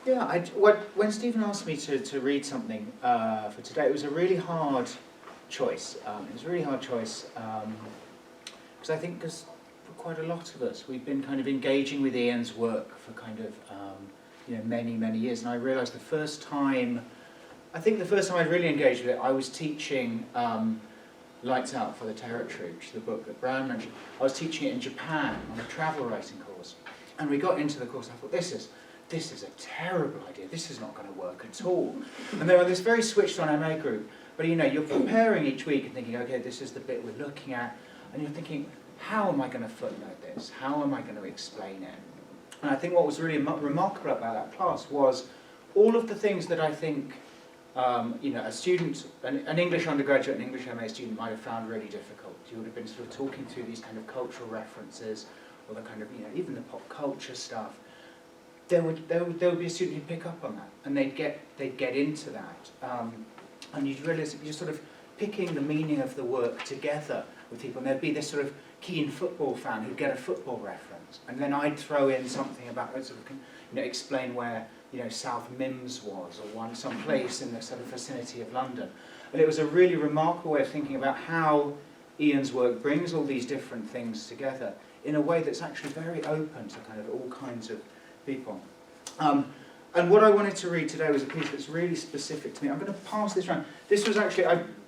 Yeah, when Stephen asked me to read something for today, it was a really hard choice. It was a really hard choice because I think for quite a lot of us, we've been kind of engaging with Iain's work for kind of many, many years. And I realised the first time I really engaged with it, I was teaching Lights Out for the Territory, which is the book that Brown mentioned. I was teaching it in Japan on a travel writing course. And we got into the course and I thought, this is a terrible idea. This is not going to work at all. And they were this very switched on MA group. But you're preparing each week and thinking, okay, this is the bit we're looking at. And you're thinking, how am I going to footnote this? How am I going to explain it? And I think what was really remarkable about that class was all of the things that I think a student, an English undergraduate, an English MA student might have found really difficult. You would have been sort of talking through these kind of cultural references, or the kind of, even the pop culture stuff. There would be a student who'd pick up on that, and they'd get into that. And you'd realise that you're sort of picking the meaning of the work together with people, and there'd be this sort of keen football fan who'd get a football reference, and then I'd throw in something about, sort of, explain where, South Mims was, or some place in the sort of vicinity of London. And it was a really remarkable way of thinking about how Iain's work brings all these different things together in a way that's actually very open to kind of all kinds of people. And what I wanted to read today was a piece that's really specific to me. I'm going to pass this around. This was actually,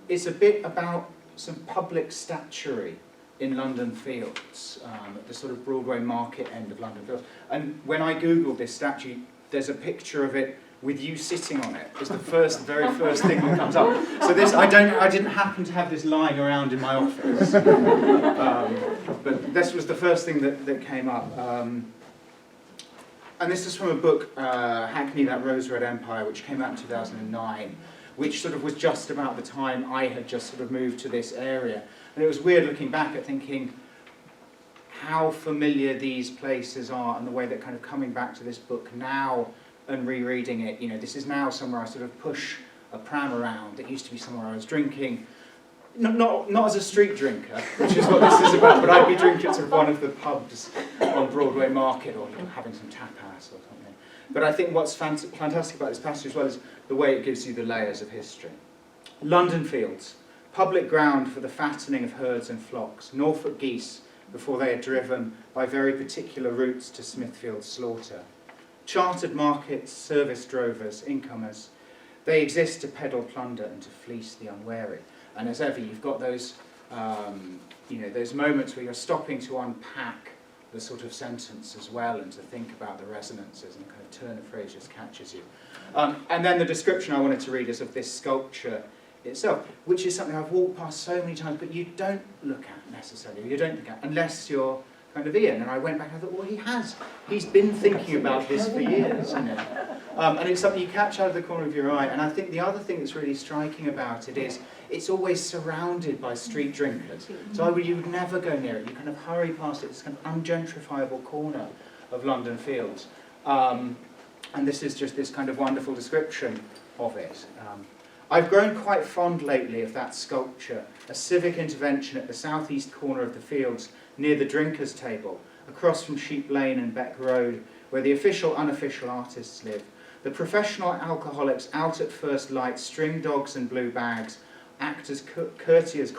it's a bit about some public statuary in London Fields, at the sort of Broadway market end of London Fields. And when I googled this statue, there's a picture of it with you sitting on it. It's the very first thing that comes up. So this, I didn't happen to have this lying around in my office. But this was the first thing that came up. And this is from a book, Hackney, That Rose-Red Empire, which came out in 2009, which sort of was just about the time I had just sort of moved to this area. And it was weird looking back at thinking how familiar these places are, and the way that kind of coming back to this book now and rereading it, this is now somewhere I sort of push a pram around. It used to be somewhere I was drinking, not as a street drinker, which is what this is about, but I'd be drinking at sort of one of the pubs on Broadway Market, or having some tapas or something. But I think what's fantastic about this passage as well is the way it gives you the layers of history. London Fields, public ground for the fattening of herds and flocks, Norfolk geese before they are driven by very particular routes to Smithfield's slaughter. Chartered markets, service drovers, incomers, they exist to peddle plunder and to fleece the unwary. And as ever, you've got those, those moments where you're stopping to unpack the sort of sentence as well, and to think about the resonances, and kind of turn of phrase just catches you. And then the description I wanted to read is of this sculpture itself, which is something I've walked past so many times, but you don't look at necessarily, you don't think at, unless you're kind of Iain. And I went back and I thought, well, he's been thinking about this for years, and it's something you catch out of the corner of your eye. And I think the other thing that's really striking about it is it's always surrounded by street drinkers. So you would never go near it. You kind of hurry past it. It's kind of ungentrifiable corner of London Fields. And this is just this kind of wonderful description of it. I've grown quite fond lately of that sculpture, a civic intervention at the southeast corner of the Fields, near the drinkers' table, across from Sheep Lane and Beck Road, where the official, unofficial artists live. The professional alcoholics out at first light, string dogs and blue bags, act as courtiers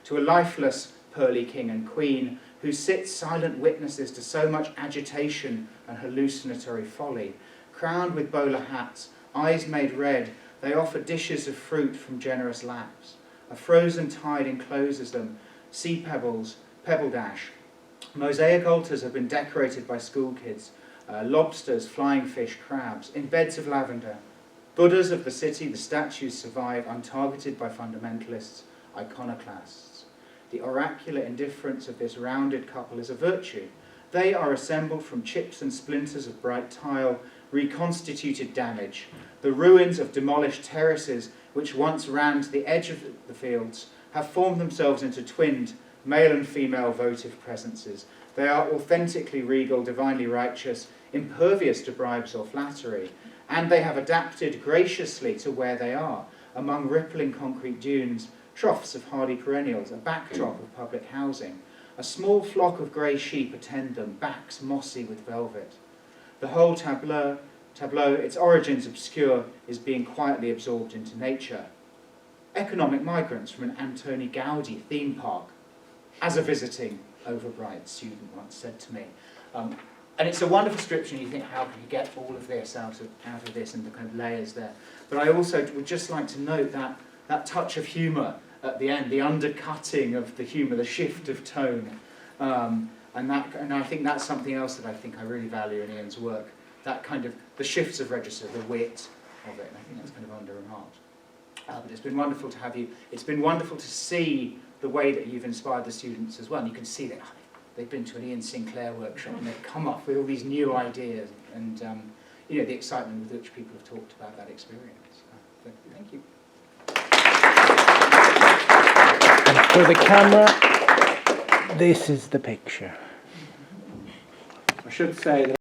to a lifeless pearly king and queen, who sit silent witnesses to so much agitation and hallucinatory folly. Crowned with bowler hats, eyes made red, they offer dishes of fruit from generous laps. A frozen tide encloses them, sea pebbles, pebble dash. Mosaic altars have been decorated by school kids, lobsters, flying fish, crabs, in beds of lavender. Buddhas of the city, the statues survive, untargeted by fundamentalists, iconoclasts. The oracular indifference of this rounded couple is a virtue. They are assembled from chips and splinters of bright tile, reconstituted damage, the ruins of demolished terraces which once ran to the edge of the fields, have formed themselves into twinned, male and female votive presences. They are authentically regal, divinely righteous, impervious to bribes or flattery, and they have adapted graciously to where they are, among rippling concrete dunes, troughs of hardy perennials, a backdrop of public housing. A small flock of grey sheep attend them, backs mossy with velvet. The whole tableau, its origins obscure, is being quietly absorbed into nature. Economic migrants from an Antoni Gaudi theme park, as a visiting overbright student once said to me. And it's a wonderful description. You think, how can you get all of this out of this and the kind of layers there? But I also would just like to note that touch of humour at the end, the undercutting of the humour, the shift of tone. And I think that's something else that I really value in Iain's work. That kind of, the shifts of register, the wit of it. And I think that's kind of under-remarked. But it's been wonderful to have you. It's been wonderful to see the way that you've inspired the students as well. And you can see that they've been to an Iain Sinclair workshop and they've come up with all these new ideas and you know, the excitement with which people have talked about that experience. So, thank you. And for the camera, this is the picture. I should say that